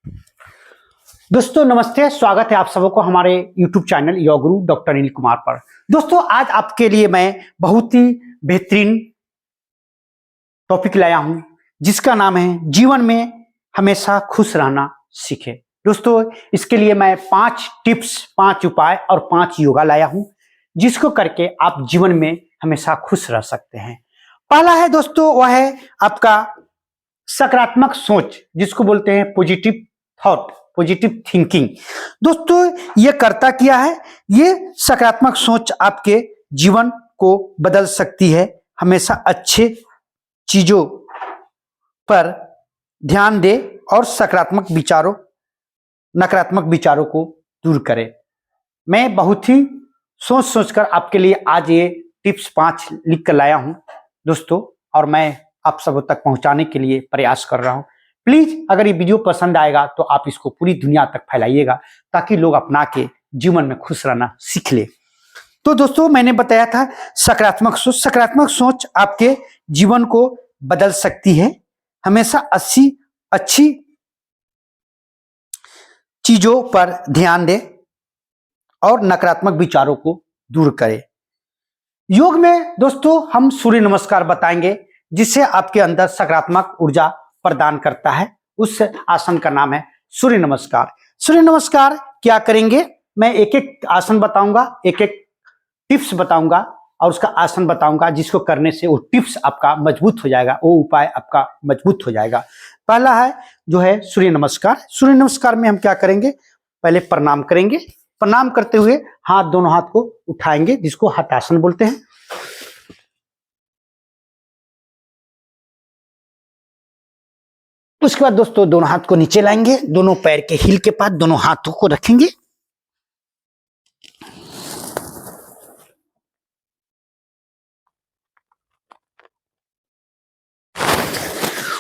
दोस्तों नमस्ते, स्वागत है आप सबको हमारे YouTube channel yoga guru doctor Anil Kumar पर। दोस्तों आज आपके लिए मैं बहुत ही बेहतरीन टॉपिक लाया हूं जिसका नाम है जीवन में हमेशा खुश रहना सीखें। दोस्तों इसके लिए मैं 5 टिप्स, 5 उपाय और 5 योगा लाया हूं जिसको करके आप जीवन में हमेशा खुश रह सकते हैं। पहला है दोस्तों वह है आपका सकारात्मक सोच, जिसको बोलते हैं पॉजिटिव थॉट, पॉजिटिव थिंकिंग। दोस्तों ये करता क्या है, ये सकारात्मक सोच आपके जीवन को बदल सकती है। हमेशा अच्छे चीजों पर ध्यान दे और सकारात्मक विचारों, नकारात्मक विचारों को दूर करे। मैं बहुत ही सोच सोचकर आपके लिए आज ये टिप्स 5 लिख कर लाया हूं दोस्तों, और मैं आप सब तक पहुंचाने के लिए प्रयास कर रहा हूं। प्लीज अगर ये वीडियो पसंद आएगा तो आप इसको पूरी दुनिया तक फैलाइएगा ताकि लोग अपना के जीवन में खुश रहना सीख ले। तो दोस्तों मैंने बताया था सकारात्मक सोच। सकारात्मक सोच आपके जीवन को बदल सकती है। हमेशा अच्छी चीजों पर ध्यान दे और नकारात्मक विचारों को दूर करे। योग में दोस्तों हम सूर्य नमस्कार बताएंगे जिससे आपके अंदर सकारात्मक ऊर्जा प्रदान करता है। उस आसन का नाम है सूर्य नमस्कार। सूर्य नमस्कार क्या करेंगे, मैं एक एक आसन बताऊंगा, एक एक टिप्स बताऊंगा और उसका आसन बताऊंगा जिसको करने से वो टिप्स आपका मजबूत हो जाएगा, वो उपाय आपका मजबूत हो जाएगा। पहला है जो है सूर्य नमस्कार। सूर्य नमस्कार में हम क्या करेंगे, पहले प्रणाम करेंगे। प्रणाम करते हुए दोनों हाथ को उठाएंगे जिसको हठासन बोलते हैं। उसके बाद दोस्तों दोनों हाथ को नीचे लाएंगे, दोनों पैर के हील के पास दोनों हाथों को रखेंगे।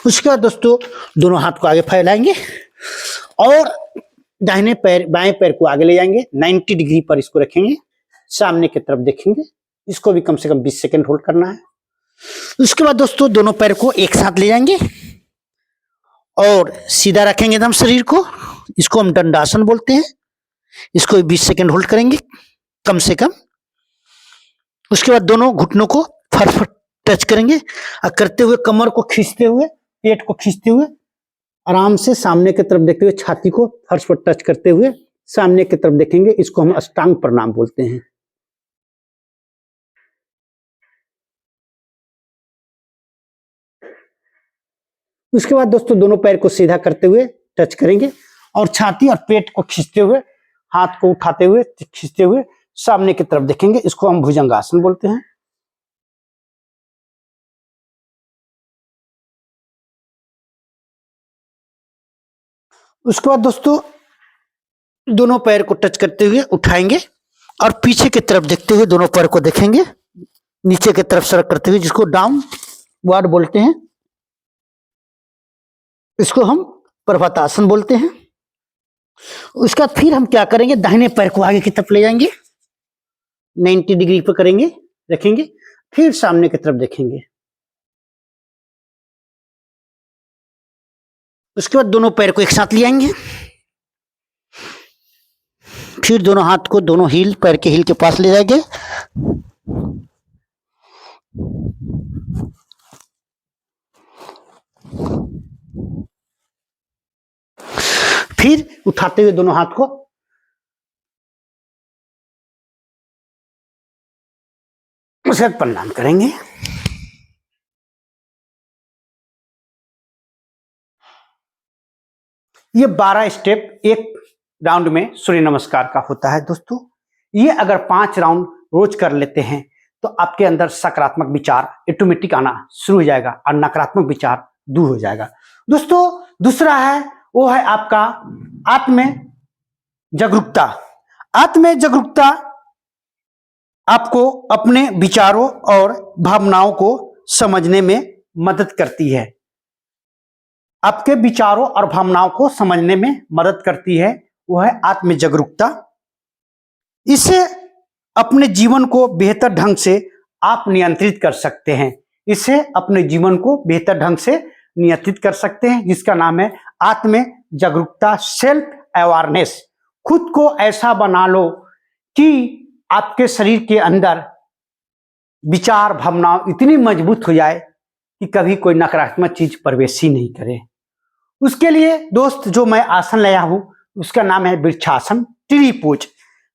उसके बाद दोस्तों दोनों हाथ को आगे फैलाएंगे और दाहिने पैर बाएं पैर को आगे ले जाएंगे। 90 डिग्री पर इसको रखेंगे, सामने की तरफ देखेंगे। इसको भी कम से कम 20 सेकंड होल्ड करना है। उसके बाद दोस्तों दोनों पैर को एक साथ ले जाएंगे और सीधा रखेंगे एकदम शरीर को। इसको हम दंडासन बोलते हैं। इसको 20 सेकंड होल्ड करेंगे कम से कम। उसके बाद दोनों घुटनों को फट टच करेंगे और करते हुए कमर को खींचते हुए, पेट को खींचते हुए आराम से सामने की तरफ देखते हुए छाती को फर्श पर टच करते हुए सामने की तरफ देखेंगे। इसको हम अष्टांग प्रणाम बोलते हैं। उसके बाद दोस्तों दोनों पैर को सीधा करते हुए टच करेंगे और छाती और पेट को खींचते हुए, हाथ को उठाते हुए खींचते हुए सामने की तरफ देखेंगे। इसको हम भुजंगासन बोलते हैं। उसके बाद दोस्तों दोनों पैर को टच करते हुए उठाएंगे और पीछे की तरफ देखते हुए दोनों पैर को देखेंगे, नीचे की तरफ सरक करते हुए, जिसको डाउन वार्ड बोलते हैं। इसको हम पर्वतासन बोलते हैं। उसके बाद फिर हम क्या करेंगे, दाहिने पैर को आगे की तरफ ले जाएंगे, 90 डिग्री पर करेंगे, रखेंगे, फिर सामने की तरफ देखेंगे। उसके बाद दोनों पैर को एक साथ ले आएंगे, फिर दोनों हाथ को दोनों हील, पैर के हील के पास ले जाएंगे। फिर उठाते हुए दोनों हाथ को उसके बाद प्रणाम करेंगे। ये 12 स्टेप एक राउंड में सूर्य नमस्कार का होता है दोस्तों। ये अगर 5 राउंड रोज कर लेते हैं तो आपके अंदर सकारात्मक विचार ऑटोमेटिक आना शुरू हो जाएगा और नकारात्मक विचार दूर हो जाएगा दोस्तों। दूसरा है वो है आपका आत्म जागरूकता। आत्म जागरूकता आपको अपने विचारों और भावनाओं को समझने में मदद करती है। आपके विचारों और भावनाओं को समझने में मदद करती है, वो है आत्म जागरूकता। इससे अपने जीवन को बेहतर ढंग से आप नियंत्रित कर सकते हैं। इससे अपने जीवन को बेहतर ढंग से नियंत्रित कर सकते हैं, जिसका नाम है आत्म जागरूकता, सेल्फ अवेयरनेस। खुद को ऐसा बना लो कि आपके शरीर के अंदर विचार भावना इतनी मजबूत हो जाए कि कभी कोई नकारात्मक चीज प्रवेश ही नहीं करे। उसके लिए दोस्त जो मैं आसन लाया हूं उसका नाम है वृक्षासन, ट्री पोज।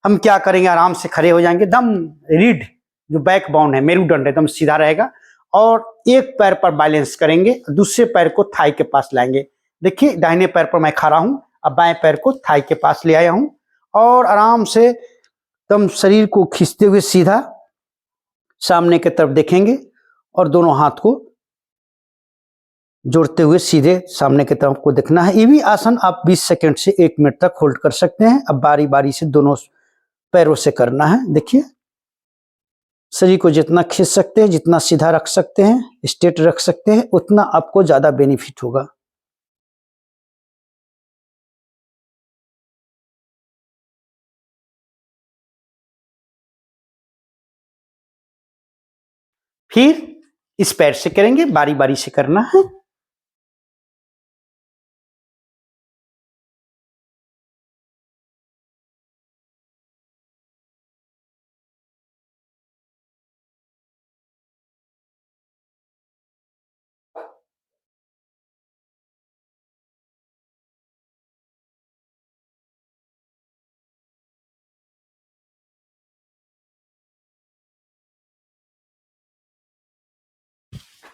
हम क्या करेंगे, आराम से खड़े हो जाएंगे, दम रीढ़ जो बैकबोन है, मेरुदंड एकदम सीधा रहेगा और एक पैर पर बैलेंस करेंगे, दूसरे पैर को थाई के पास लाएंगे। देखिए दाहिने पैर पर मैं खड़ा हूं, अब बाएं पैर को थाई के पास ले आया हूं और आराम से एकदम शरीर को खींचते हुए सीधा सामने की तरफ देखेंगे और दोनों हाथ को जोड़ते हुए सीधे सामने की तरफ को देखना है। ये भी आसन आप 20 सेकंड से 1 मिनट तक होल्ड कर सकते हैं। अब बारी बारी से दोनों पैरों से करना है। देखिए शरीर को जितना खींच सकते हैं, जितना सीधा रख सकते हैं, स्ट्रेट रख सकते हैं, उतना आपको ज्यादा बेनिफिट होगा। फिर इस पैर से करेंगे, बारी बारी से करना है।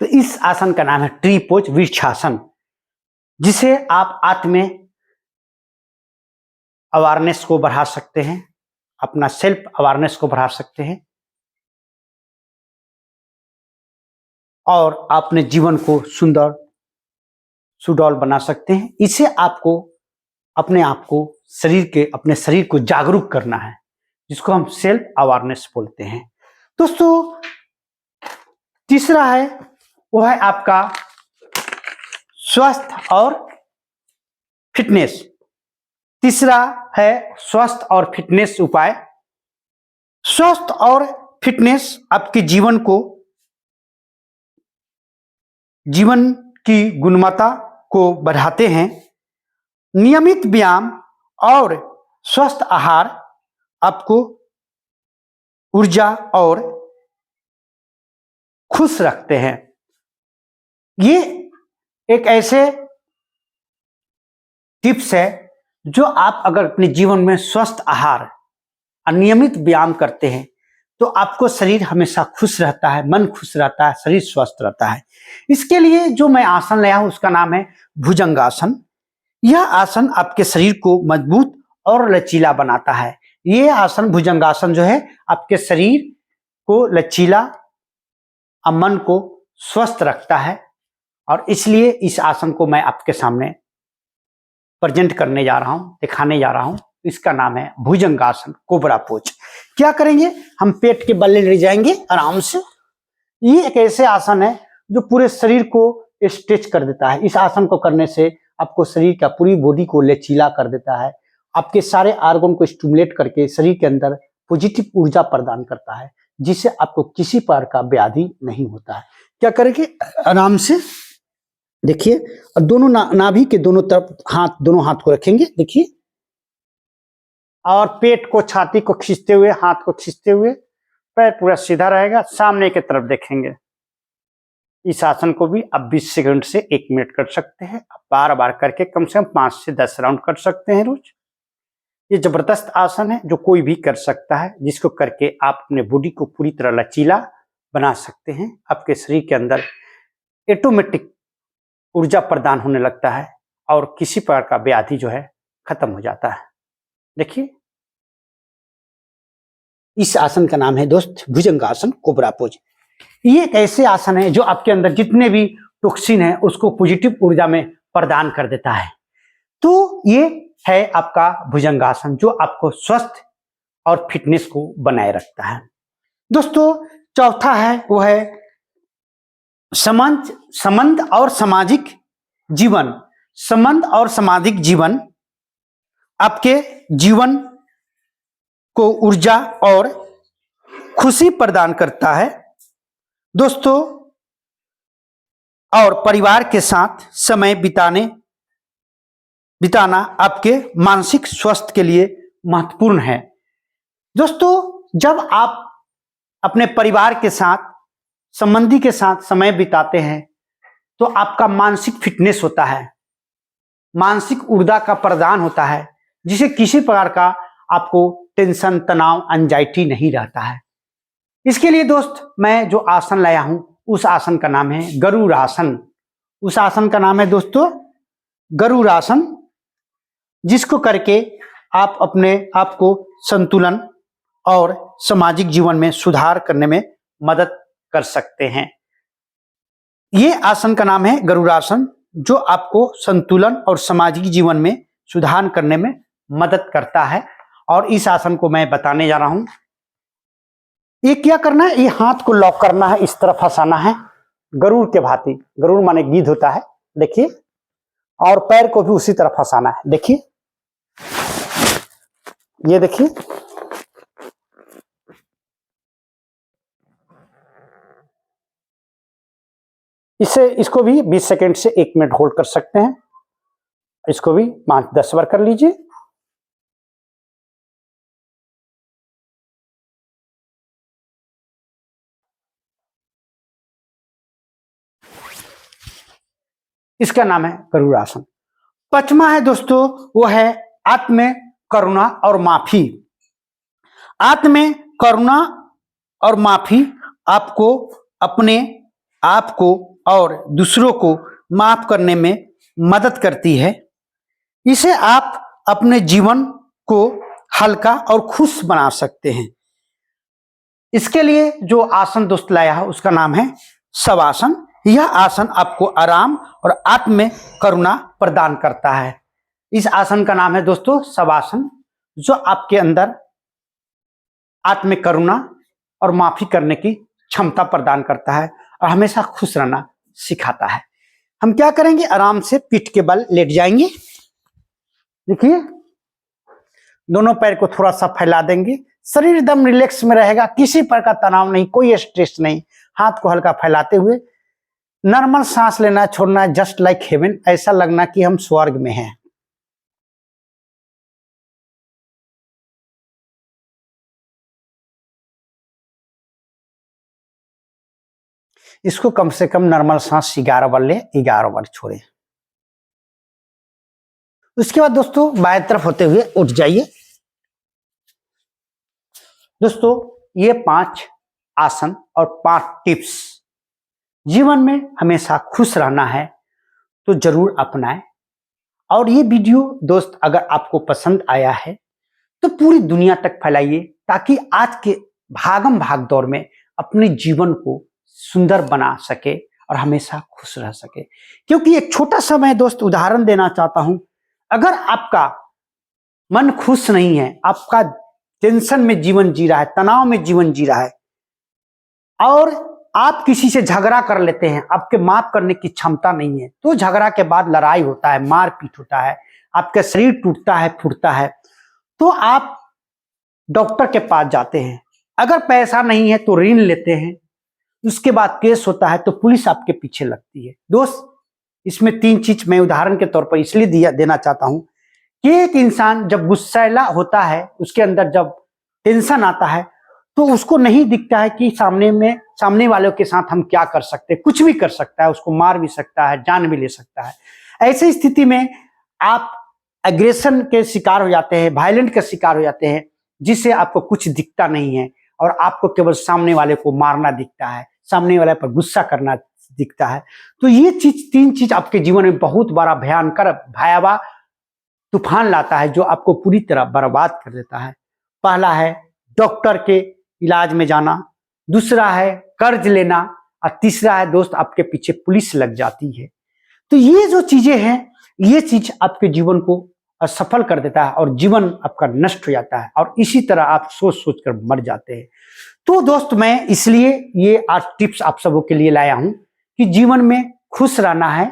तो इस आसन का नाम है ट्री पोज, वृक्षासन, जिसे आप आत्म अवेयरनेस को बढ़ा सकते हैं, अपना सेल्फ अवेयरनेस को बढ़ा सकते हैं और अपने जीवन को सुंदर सुडौल बना सकते हैं। इसे आपको अपने आप को अपने शरीर को जागरूक करना है, जिसको हम सेल्फ अवेयरनेस बोलते हैं। दोस्तों तीसरा है वो है आपका स्वस्थ और फिटनेस। तीसरा है स्वस्थ और फिटनेस उपाय। स्वस्थ और फिटनेस आपके जीवन की गुणवत्ता को बढ़ाते हैं। नियमित व्यायाम और स्वस्थ आहार आपको ऊर्जा और खुश रखते हैं। ये एक ऐसे टिप्स है जो आप अगर अपने जीवन में स्वस्थ आहार और नियमित व्यायाम करते हैं तो आपको शरीर हमेशा खुश रहता है, मन खुश रहता है, शरीर स्वस्थ रहता है। इसके लिए जो मैं आसन लाया हूं उसका नाम है भुजंगासन। यह आसन आपके शरीर को मजबूत और लचीला बनाता है। यह आसन भुजंगासन जो है आपके शरीर को लचीला और मन को स्वस्थ रखता है और इसलिए इस आसन को मैं आपके सामने प्रेजेंट करने जा रहा हूं, दिखाने जा रहा हूं। इसका नाम है भुजंगासन, कोबरा पोज। क्या करेंगे, हम पेट के बल ले जाएंगे आराम से। ये एक ऐसे आसन है जो पूरे शरीर को स्ट्रेच कर देता है। इस आसन को करने से आपको शरीर का पूरी बॉडी को लचीला कर देता है, आपके सारे आर्गन को स्टिमुलेट करके शरीर के अंदर पॉजिटिव ऊर्जा प्रदान करता है, जिससे आपको किसी प्रकार का व्याधि नहीं होता है। क्या करेंगे, आराम से देखिए और दोनों नाभि के दोनों तरफ दोनों हाथ को रखेंगे। देखिए और पेट को, छाती को खींचते हुए, हाथ को खींचते हुए, पैर पूरा सीधा रहेगा, सामने की तरफ देखेंगे। इस आसन को भी आप 20 सेकंड से 1 मिनट कर सकते हैं। बार बार करके कम से कम 5 से 10 राउंड कर सकते हैं रोज। ये जबरदस्त आसन है जो कोई भी कर सकता है, जिसको करके आप अपने बॉडी को पूरी तरह लचीला बना सकते हैं। आपके शरीर के अंदर ऑटोमेटिक ऊर्जा प्रदान होने लगता है और किसी प्रकार का व्याधि जो है खत्म हो जाता है। देखिए इस आसन का नाम है दोस्त भुजंगासन, कोबरा पोज। ये एक ऐसे आसन है जो आपके अंदर जितने भी टॉक्सिन है उसको पॉजिटिव ऊर्जा में प्रदान कर देता है। तो ये है आपका भुजंगासन जो आपको स्वस्थ और फिटनेस को बनाए रखता है। दोस्तों चौथा है वो है संबंध और सामाजिक जीवन। संबंध और सामाजिक जीवन आपके जीवन को ऊर्जा और खुशी प्रदान करता है। दोस्तों और परिवार के साथ समय बिताने बिताना आपके मानसिक स्वास्थ्य के लिए महत्वपूर्ण है। दोस्तों, जब आप अपने परिवार के साथ, संबंधी के साथ समय बिताते हैं तो आपका मानसिक फिटनेस होता है, मानसिक ऊर्जा का प्रदान होता है, जिसे किसी प्रकार का आपको टेंशन, तनाव, एंजाइटी नहीं रहता है। इसके लिए दोस्त मैं जो आसन लाया हूं उस आसन का नाम है गरुड़ आसन। उस आसन का नाम है दोस्तों गरुड़ आसन, जिसको करके आप अपने आप को संतुलन और सामाजिक जीवन में सुधार करने में मदद कर सकते हैं। ये आसन का नाम है गरुड़ आसन, जो आपको संतुलन और सामाजिक जीवन में सुधार करने में मदद करता है। और इस आसन को मैं बताने जा रहा हूं। ये क्या करना है, ये हाथ को लॉक करना है, इस तरफ फंसाना है गरुड़ के भांति। गरुड़ माने गिद्ध होता है, देखिए। और पैर को भी उसी तरफ फंसाना है, देखिए, ये देखिए। इसको भी 20 सेकंड से 1 मिनट होल्ड कर सकते हैं। इसको भी 5-10 बार कर लीजिए। इसका नाम है गरुड़ आसन। 5वां है दोस्तों, वो है आत्म करुणा और माफी। आत्म करुणा और माफी आपको अपने आप को और दूसरों को माफ करने में मदद करती है। इसे आप अपने जीवन को हल्का और खुश बना सकते हैं। इसके लिए जो आसन दोस्त लाया है उसका नाम है शवासन। यह आसन आपको आराम और आत्म करुणा प्रदान करता है। इस आसन का नाम है दोस्तों शवासन, जो आपके अंदर आत्म करुणा और माफी करने की क्षमता प्रदान करता है और हमेशा खुश रहना सिखाता है। हम क्या करेंगे, आराम से पीठ के बल लेट जाएंगे। देखिए, दोनों पैर को थोड़ा सा फैला देंगे, शरीर एकदम रिलैक्स में रहेगा, किसी प्रकार का तनाव नहीं, कोई स्ट्रेस नहीं। हाथ को हल्का फैलाते हुए नॉर्मल सांस लेना छोड़ना, जस्ट लाइक हेवन, ऐसा लगना कि हम स्वर्ग में हैं। इसको कम से कम नॉर्मल सांस 11 बार ले, 11 बार छोड़े। उसके बाद दोस्तों बाएं तरफ होते हुए उठ जाइए। दोस्तों, ये 5 आसन और 5 टिप्स जीवन में हमेशा खुश रहना है तो जरूर अपनाएं। और ये वीडियो दोस्त अगर आपको पसंद आया है तो पूरी दुनिया तक फैलाइए, ताकि आज के भागम भाग दौर में अपने जीवन को सुंदर बना सके और हमेशा खुश रह सके। क्योंकि एक छोटा सा मैं दोस्त उदाहरण देना चाहता हूं। अगर आपका मन खुश नहीं है, आपका टेंशन में जीवन जी रहा है, तनाव में जीवन जी रहा है, और आप किसी से झगड़ा कर लेते हैं, आपके माफ करने की क्षमता नहीं है, तो झगड़ा के बाद लड़ाई होता है, मारपीट होता है, आपका शरीर टूटता है, फूटता है, तो आप डॉक्टर के पास जाते हैं। अगर पैसा नहीं है तो ऋण लेते हैं, उसके बाद केस होता है तो पुलिस आपके पीछे लगती है। दोस्त, इसमें 3 चीज मैं उदाहरण के तौर पर इसलिए देना चाहता हूं कि एक इंसान जब गुस्सैला होता है, उसके अंदर जब टेंशन आता है, तो उसको नहीं दिखता है कि सामने वालों के साथ हम क्या कर सकते हैं। कुछ भी कर सकता है, उसको मार भी सकता है, जान भी ले सकता है। ऐसी स्थिति में आप एग्रेशन के शिकार हो जाते हैं, वायलेंट के शिकार हो जाते हैं, जिससे आपको कुछ दिखता नहीं है और आपको केवल सामने वाले को मारना दिखता है, सामने वाले पर गुस्सा करना दिखता है। तो ये 3 चीज आपके जीवन में बहुत बड़ा भयंकर भयावह तूफान लाता है, जो आपको पूरी तरह बर्बाद कर देता है। पहला है डॉक्टर के इलाज में जाना, दूसरा है कर्ज लेना, और तीसरा है दोस्त आपके पीछे पुलिस लग जाती है। तो ये जो चीजें हैं, ये चीज आपके जीवन को असफल कर देता है और जीवन आपका नष्ट हो जाता है, और इसी तरह आप सोच सोच कर मर जाते हैं। तो दोस्त, मैं इसलिए ये 8 टिप्स आप सबों के लिए लाया हूं कि जीवन में खुश रहना है,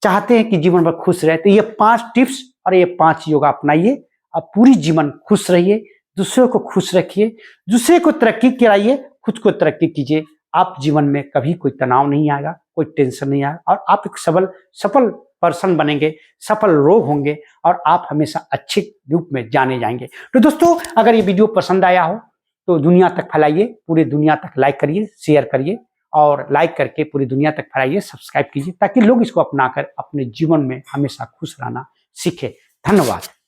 चाहते हैं कि जीवन में खुश रहे, तो ये 5 टिप्स और ये 5 योगा अपनाइए। आप पूरी जीवन खुश रहिए, दूसरों को खुश रखिए, दूसरे को तरक्की कराइए, खुद को तरक्की कीजिए। आप जीवन में कभी कोई तनाव नहीं आएगा, कोई टेंशन नहीं आए और आप एक सफल पर्सन बनेंगे, सफल लोग होंगे और आप हमेशा अच्छे रूप में जाने जाएंगे। तो दोस्तों, अगर ये वीडियो पसंद आया हो तो दुनिया तक फैलाइए, पूरी दुनिया तक लाइक करिए, शेयर करिए और लाइक करके पूरी दुनिया तक फैलाइए, सब्सक्राइब कीजिए ताकि लोग इसको अपनाकर अपने जीवन में हमेशा खुश रहना सीखे। धन्यवाद।